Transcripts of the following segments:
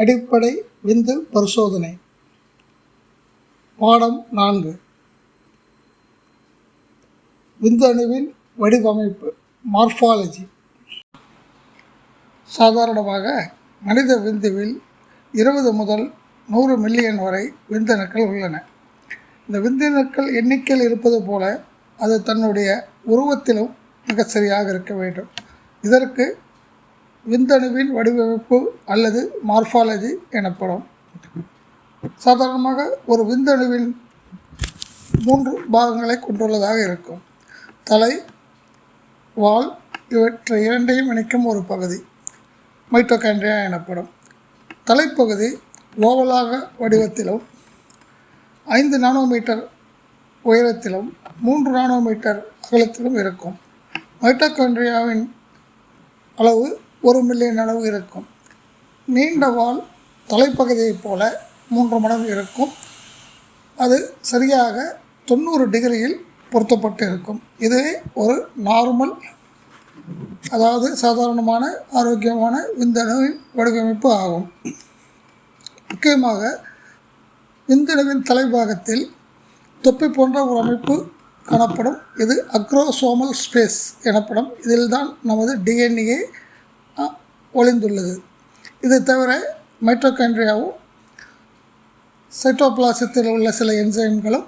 அடிப்படை விந்து பரிசோதனை. பாடம் 4. விந்தணுவின் வடிவமைப்பு, மார்ஃபாலஜி. சாதாரணமாக மனித விந்துவில் 20 முதல் 100 மில்லியன் வரை விந்தணுக்கள் உள்ளன. இந்த விந்தணுக்கள் எண்ணிக்கையில் இருப்பது போல அது தன்னுடைய உருவத்திலும் மிக சரியாக இருக்க வேண்டும். இதற்கு விந்தணுவின் வடிவமைப்பு அல்லது மார்ஃபாலஜி எனப்படும். சாதாரணமாக ஒரு விந்தணுவின் 3 பாகங்களை கொண்டுள்ளதாக இருக்கும். தலை, வால் இவற்றை இரண்டையும் இணைக்கும் ஒரு பகுதி மைட்டோகாண்ட்ரியா எனப்படும். தலைப்பகுதி ஓவலாக வடிவத்திலும் 5 நானோமீட்டர் உயரத்திலும் 3 நானோமீட்டர் அகலத்திலும் இருக்கும். மைட்டோகாண்ட்ரியாவின் அளவு 1 மில்லியன் அளவு இருக்கும். நீண்ட வால் தலைப்பகுதியைப் போல 3 மடங்கு இருக்கும். அது சரியாக 90 டிகிரியில் பொருத்தப்பட்டு இருக்கும். இதுவே ஒரு நார்மல், அதாவது சாதாரணமான ஆரோக்கியமான விந்தணுவின் வடிவமைப்பு ஆகும். முக்கியமாக விந்தணுவின் தலைபாகத்தில் தொப்பி போன்ற ஒரு அமைப்பு காணப்படும். இது அக்ரோசோமல் ஸ்பேஸ் எனப்படும். இதில்தான் நமது டிஎன்ஏ ஒளிந்துள்ளது. இது தவிர மைட்டோகாண்ட்ரியாவும் சைட்டோபிளாசத்தில் உள்ள சில என்சைம்களும்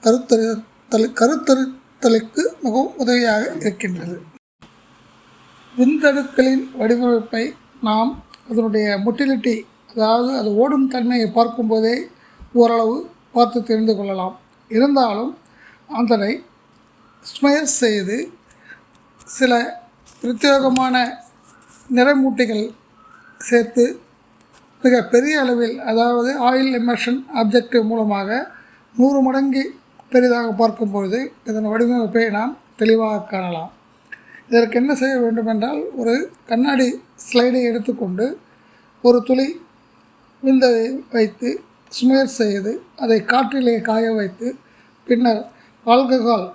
கருத்தரித்தலுக்கு மிகவும் உதவியாக இருக்கின்றது. விந்தணுக்களின் வடிவமைப்பை நாம் அதனுடைய மொட்டிலிட்டி, அதாவது அது ஓடும் தன்மையை பார்க்கும்போதே ஓரளவு பார்த்து தெரிந்து கொள்ளலாம். இருந்தாலும் அதனை ஸ்மயர் செய்து சில பிரத்யேகமான நிறமூட்டிகள் சேர்த்து மிக பெரிய அளவில், அதாவது ஆயில் இமர்ஷன் ஆப்ஜெக்டிவ் மூலமாக 100 மடங்கு பெரிதாக பார்க்கும்பொழுது இதன் வடிவமைப்பை நாம் தெளிவாக காணலாம். இதற்கு என்ன செய்ய வேண்டும் என்றால், ஒரு கண்ணாடி ஸ்லைடை எடுத்துக்கொண்டு ஒரு துளி விந்தை வைத்து ஸ்மயர் செய்து அதை காற்றிலே காய வைத்து பின்னர் ஆல்கஹால்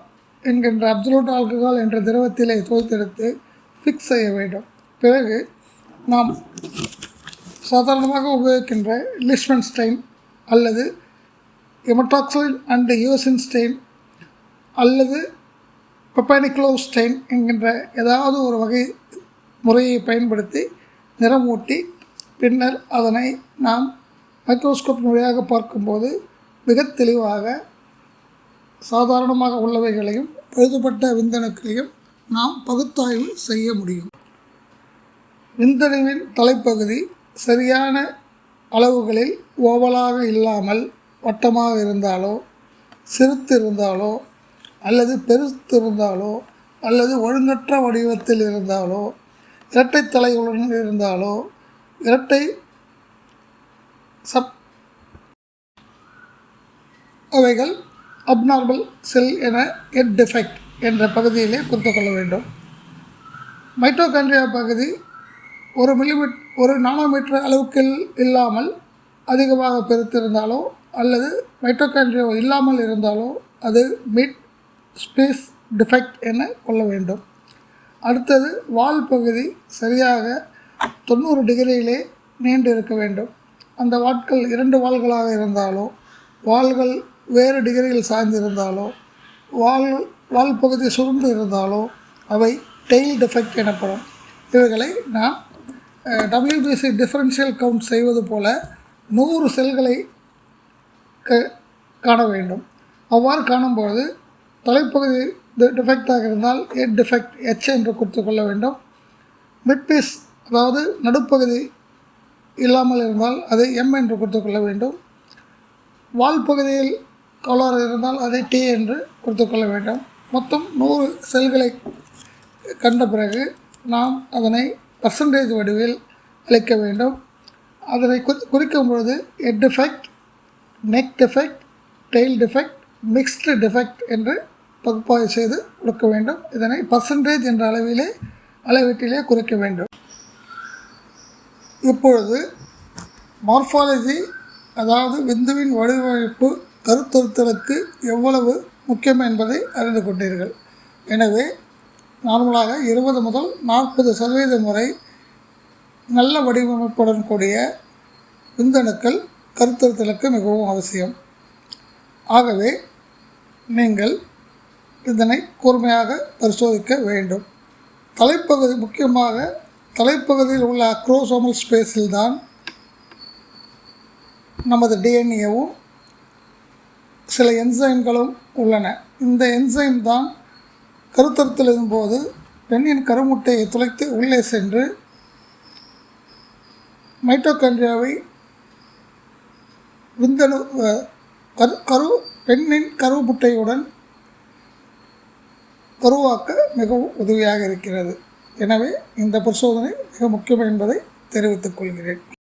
என்கின்ற அப்சல்யூட் ஆல்கஹால் என்ற திரவத்திலே தோய்த்தெடுத்து ஃபிக்ஸ் செய்ய வேண்டும். பிறகு நாம் சாதாரணமாக உபயோகிக்கின்ற லிஷ்மன் ஸ்டெயின் அல்லது எமடாக்சிலின் அண்ட் யோசின் ஸ்டெயின் அல்லது பெப்பானிக்லோ ஸ்டெயின் என்கின்ற ஏதாவது ஒரு வகை முறையை பயன்படுத்தி நிறமூட்டி பின்னர் அதனை நாம் மைக்ரோஸ்கோப் வழியாக பார்க்கும்போது மிக தெளிவாக சாதாரணமாக உள்ளவைகளையும் பழுதுபட்ட விந்தணுக்களையும் நாம் பகுத்தாய்வு செய்ய முடியும். விந்தணுவின் தலைப்பகுதி சரியான அளவுகளில் ஓவலாக இல்லாமல் வட்டமாக இருந்தாலோ, சிறுத்து இருந்தாலோ அல்லது பெருத்து இருந்தாலோ அல்லது ஒழுங்கற்ற வடிவத்தில் இருந்தாலோ, இரட்டை தலையுடன் இருந்தாலோ, இரட்டை அவைகள் அப்நார்மல் செல் என எட் டிஃபெக்ட் என்ற பகுதியிலே குறித்து கொள்ள வேண்டும். மைட்டோகாண்ட்ரியா பகுதி 1 நானோமீட்டர் அளவுக்கு இல்லாமல் அதிகமாக பெருத்திருந்தாலோ அல்லது மைட்டோகாண்ட்ரியா இல்லாமல் இருந்தாலோ அது மிட் ஸ்பேஸ் டிஃபெக்ட் என கொள்ள வேண்டும். அடுத்தது வால் பகுதி சரியாக 90 டிகிரியிலே நீண்டு இருக்க வேண்டும். அந்த வாட்கள் 2 வால்களாக இருந்தாலோ, வால்கள் வேறு டிகிரியில் சாய்ந்திருந்தாலோ, வால் பகுதி சுருண்டு இருந்தாலோ அவை டெயில் டிஃபெக்ட் எனப்படும். இவைகளை நாம் WBC டிஃபரன்ஷியல் கவுண்ட் செய்வது போல 100 செல்களை காண வேண்டும். அவ்வாறு காணும்பொழுது தலைப்பகுதி டிஃபெக்டாக இருந்தால் எட் டிஃபெக்ட் H என்று குறித்து கொள்ள வேண்டும். மிட்பீஸ், அதாவது நடுப்பகுதி இல்லாமல் இருந்தால் அதை M என்று குறித்து கொள்ள வேண்டும். வால் பகுதியில் கோளாறு இருந்தால் அதை T என்று குறித்து கொள்ள வேண்டும். மொத்தம் 100 செல்களை கண்ட பிறகு நாம் அதனை பர்சன்டேஜ் வடிவில் அளிக்க வேண்டும். அதனை குறிக்கும் பொழுது head defect, neck defect, tail defect, mixed defect என்று பகுப்பாய்வு செய்து கொடுக்க வேண்டும். இதனை பர்சன்டேஜ் என்ற அளவீட்டிலே குறிக்க வேண்டும். இப்பொழுது மார்ஃபாலஜி, அதாவது விந்துவின் வடிவமைப்பு கருத்தரித்தலுக்கு எவ்வளவு முக்கியம் என்பதை அறிந்து கொண்டீர்கள். எனவே நார்மலாக 20 முதல் 40% வரை நல்ல வடிவமைப்புடன் கூடிய விந்தணுக்கள் கருத்தரித்தலுக்கு மிகவும் அவசியம். ஆகவே நீங்கள் இதனை கூர்மையாக பரிசோதிக்க வேண்டும். தலைப்பகுதி, முக்கியமாக தலைப்பகுதியில் உள்ள அக்ரோசோமல் ஸ்பேஸில் தான் நமது டிஎன்ஏவும் சில என்சைம்களும் உள்ளன. இந்த என்சைம் தான் கருத்தரித்தலின் போது பெண்ணின் கருமுட்டையை துளைத்து உள்ளே சென்று மைட்டோகாண்ட்ரியாவை விந்தணு பெண்ணின் கருமுட்டையுடன் கருவாக்க மிகவும் உதவியாக இருக்கிறது. எனவே இந்த பரிசோதனை மிக முக்கியம் என்பதை தெரிவித்துக் கொள்கிறேன்.